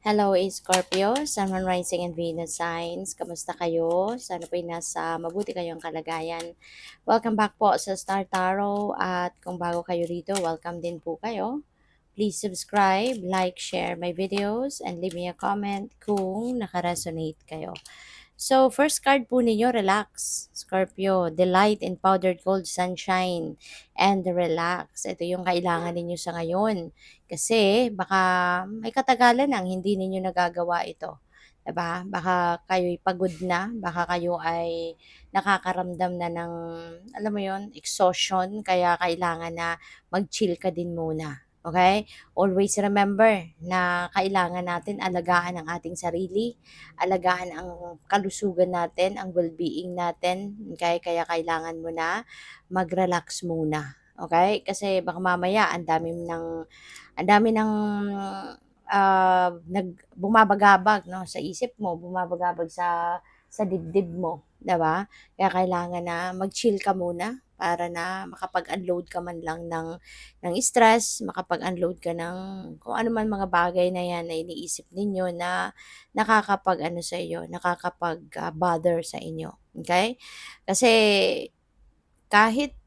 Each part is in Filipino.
Hello, Scorpio, Sun, Moon, Rising, and Venus signs. Kamusta kayo? Sana po'y nasa mabuti kayong kalagayan. Welcome back po sa Star Tarot at kung bago kayo rito, welcome din po kayo. Please subscribe, like, share my videos, and leave me a comment kung nakaresonate kayo. So, first card po ninyo, relax. Scorpio, delight in powdered gold, sunshine, and relax. Ito yung kailangan ninyo sa ngayon. Kasi baka may katagalan nang hindi ninyo nagagawa ito. Diba? Baka kayo'y pagod na, baka kayo ay nakakaramdam na ng, alam mo yon, exhaustion, kaya kailangan na mag-chill ka din muna. Okay? Always remember na kailangan natin alagaan ang ating sarili, alagaan ang kalusugan natin, ang well-being natin. Okay? Kaya kailangan mo na mag-relax muna. Okay? Kasi baka mamaya ang dami ng bumabagabag no sa isip mo, bumabagabag sa dibdib mo, 'di ba? Kaya kailangan na mag-chill ka muna para na makapag-unload ka man lang ng stress, makapag-unload ka ng kung ano man mga bagay na 'yan na iniisip ninyo na nakakapag-ano sa iyo, nakakapag-bother sa inyo, okay? Kasi kahit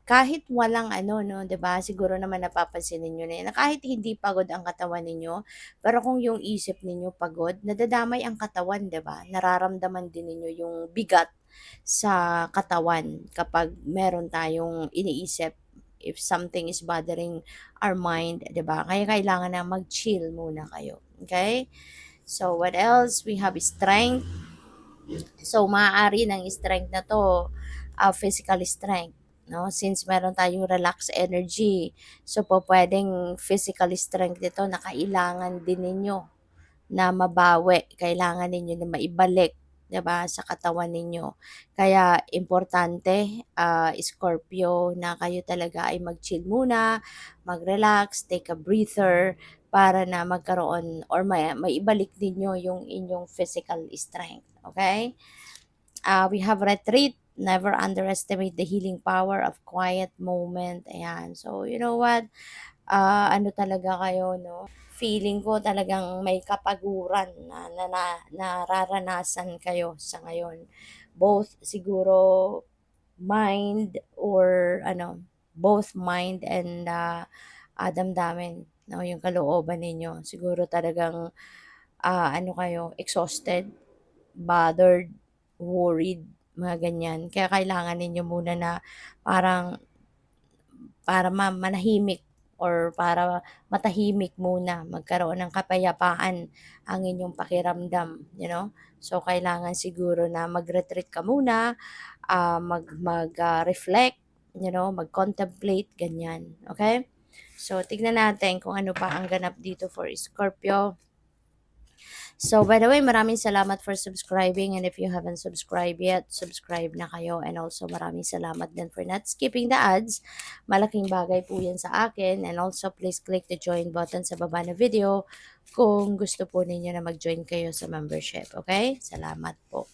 kahit walang ano 'no, 'di ba, siguro naman napapansin ninyo na 'yan, na kahit hindi pagod ang katawan ninyo, pero kung yung isip ninyo pagod, nadadamay ang katawan, 'di ba? Nararamdaman din ninyo yung bigat sa katawan kapag meron tayong iniisip, if something is bothering our mind, 'di ba? Kaya kailangan na mag-chill muna kayo, okay? So, what else? We have strength. So, maaari ng strength na 'to, physical strength, 'no, since meron tayong relax energy. So, pupuwedeng physical strength nito na kailangan din ninyo na mabawi, kailangan ninyo na maibalik, 'di ba, sa katawan ninyo. Kaya importante, Scorpio, na kayo talaga ay mag-chill muna, mag-relax, take a breather, para na magkaroon or maibalik ninyo yung inyong physical strength, okay? We have retreat. Never underestimate the healing power of quiet moment. Ayan. So, you know what? Ano talaga kayo, no? Feeling ko talagang may kapaguran na nararanasan kayo sa ngayon. Both siguro mind or ano, both mind and damdamin, no? Yung kalooban ninyo. Siguro talagang ano kayo, exhausted, bothered, worried, mga ganyan. Kaya kailangan ninyo muna na parang para manahimik or para matahimik muna, magkaroon ng kapayapaan ang inyong pakiramdam, you know? So, kailangan siguro na mag-retreat ka muna, reflect, you know, mag-contemplate, ganyan. Okay? So, tignan natin kung ano pa ang ganap dito for Scorpio. So, by the way, maraming salamat for subscribing, and if you haven't subscribed yet, subscribe na kayo, and also maraming salamat din for not skipping the ads. Malaking bagay po yan sa akin, and also please click the join button sa baba na video kung gusto po ninyo na mag-join kayo sa membership, okay? Salamat po.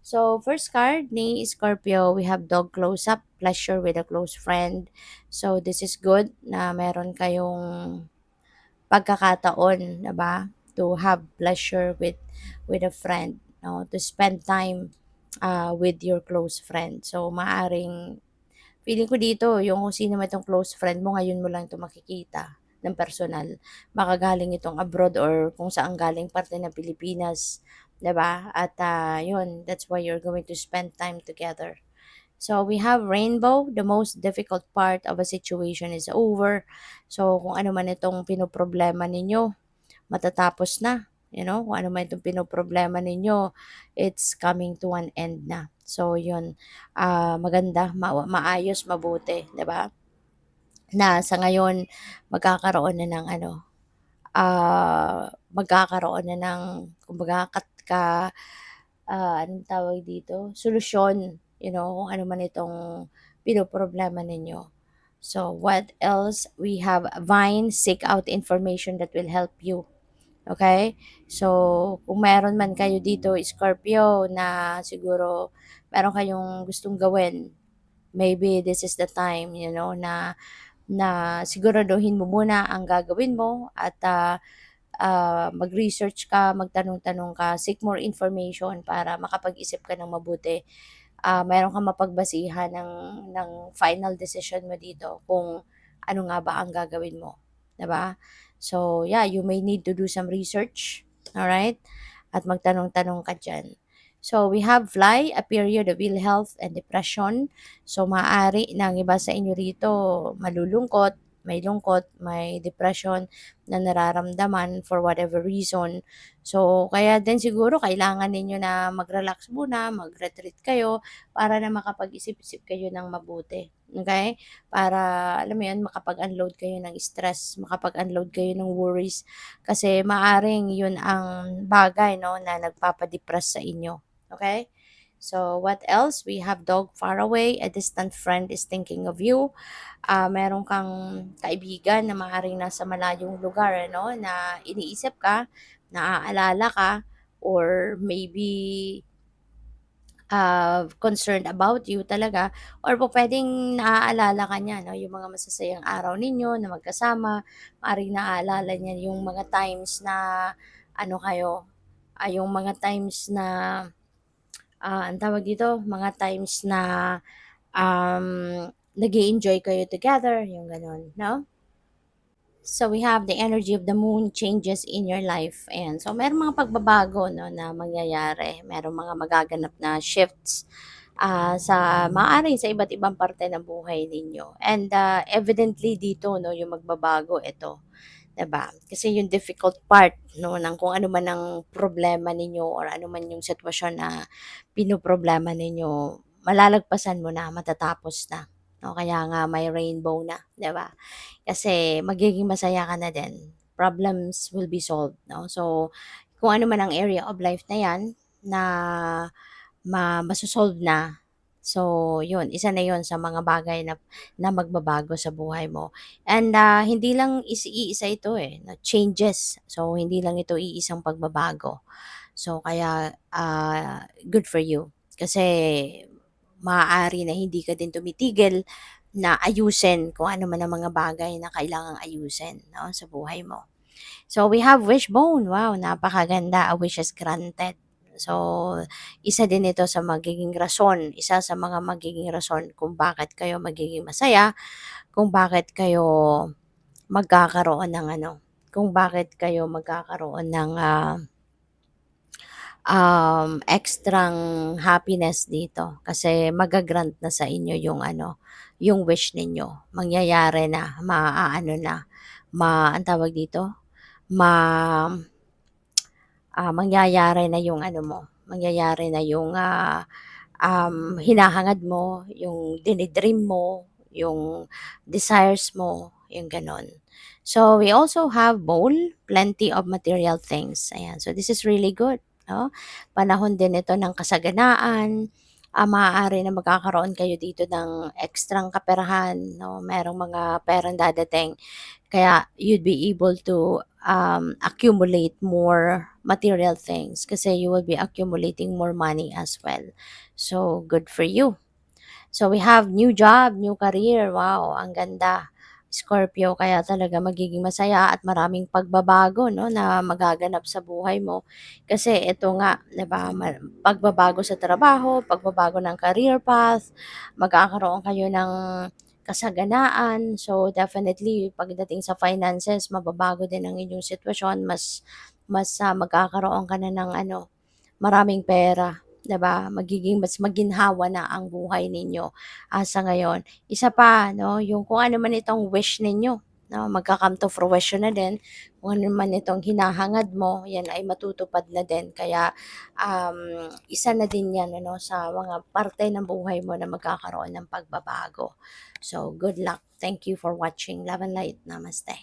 So, first card ni Scorpio, we have dog close-up, pleasure with a close friend. So, this is good na meron kayong pagkakataon, 'di ba? To have pleasure with a friend, no? To spend time with your close friend. So maaring feeling ko dito yung kung sino man itong close friend mo ngayon mo lang ito makikita ng personal. Baka galing itong abroad or kung saan galing parte ng Pilipinas, 'di ba? At yun, that's why you're going to spend time together. So we have rainbow, the most difficult part of a situation is over. So kung ano man itong pinoproblema ninyo, matatapos na. You know, kung ano man itong pinoproblema ninyo, it's coming to an end na. So yun, maganda, maayos, mabuti, 'di ba? Na sa ngayon magkakaroon na ng ano, magkakaroon na ng kumbaga anong tawag dito, solusyon, you know, kung ano man itong pinoproblema ninyo. So, what else? We have Vine, seek out information that will help you. Okay? So, kung meron man kayo dito, Scorpio, na siguro meron kayong gustong gawin, maybe this is the time, you know, na siguraduhin mo muna ang gagawin mo at mag-research ka, magtanong-tanong ka, seek more information para makapag-isip ka ng mabuti. Meron kang mapagbasihan ng final decision mo dito kung ano nga ba ang gagawin mo, 'di ba? So, yeah, you may need to do some research, alright? At magtanong-tanong ka diyan. So, we have fly, a period of ill health and depression. So, maaari na ang iba sa inyo rito malulungkot, may lungkot, may depression na nararamdaman for whatever reason. So, kaya din siguro kailangan ninyo na mag-relax muna, mag-retreat kayo para na makapag-isip-isip kayo ng mabuti. Okay? Para, alam mo yun, makapag-unload kayo ng stress, makapag-unload kayo ng worries. Kasi maaring yun ang bagay, no, na nagpapadepress sa inyo. Okay? So, what else? We have dog far away, a distant friend is thinking of you. Meron kang kaibigan na maaaring nasa malayong lugar, ano, na iniisip ka, naaalala ka, or maybe concerned about you talaga, or po pwedeng naaalala ka niya, no, yung mga masasayang araw ninyo na magkasama, maaaring naaalala niya yung mga times na ano kayo, yung mga times na, ang tawag dito, mga times na nag enjoy kayo together, yung gano'n, 'no? So, we have the energy of the moon changes in your life, and so merong mga pagbabago, 'no, na mangyayari. Merong mga magaganap na shifts, sa maaaring sa iba't ibang parte ng buhay ninyo. And, evidently dito, 'no, yung magbabago ito, 'di ba? Kasi yung difficult part, 'no, ng kung ano man ang problema ninyo or ano man yung sitwasyon na pinoproblema ninyo, malalagpasan mo na, matatapos na, 'no? Kaya nga may rainbow na, 'di ba? Kasi magiging masaya ka na din. Problems will be solved, 'no? So, kung ano man ang area of life na 'yan na maso-solve na, so 'yun, isa na 'yun sa mga bagay na magbabago sa buhay mo. And, hindi lang iisa ito, eh, na changes. So, hindi lang ito iisang pagbabago. So, kaya, good for you. Kasi maaari na hindi ka din tumitigil na ayusin kung ano man ang mga bagay na kailangang ayusin, 'no, sa buhay mo. So, we have wishbone. Wow, napakaganda. A wish is granted. So, isa din ito sa magiging rason, isa sa mga magiging rason kung bakit kayo magiging masaya, kung bakit kayo magkakaroon ng ano, kung bakit kayo magkakaroon ng, extrang happiness dito kasi magagrant na sa inyo yung ano, yung wish ninyo. Mangyayari na, maaano na, ang tawag dito, ma mangyayari na yung ano mo, mangyayari na yung, hinahangad mo, yung dinidream mo, yung desires mo, yung gano'n. So, we also have bowl, plenty of material things. Ayan, so this is really good, 'no? Panahon din ito ng kasaganaan, maaari na magkakaroon kayo dito ng ekstrang kaperahan, 'no? Merong mga perang dadating kaya you'd be able to, accumulate more material things kasi you will be accumulating more money as well. So, good for you. So, we have new job, new career. Wow, ang ganda. Scorpio, kaya talaga magiging masaya at maraming pagbabago, no, na magaganap sa buhay mo. Kasi ito nga, 'di ba, pagbabago sa trabaho, pagbabago ng career path, magkakaroon kayo ng kasaganaan. So, definitely pagdating sa finances, mababago din ang inyong sitwasyon, magkakaroon ka na ng ano, maraming pera, 'di ba? Magiging mas maginhawa na ang buhay ninyo, sa ngayon. Isa pa, 'no, yung kung ano man itong wish ninyo, 'no, magka-come to fruition na din. Kung ano man itong hinahangad mo, 'yan ay matutupad na din. Kaya, isa na din 'yan ano, sa mga parte ng buhay mo na magkakaroon ng pagbabago. So, good luck. Thank you for watching. Love and light. Namaste.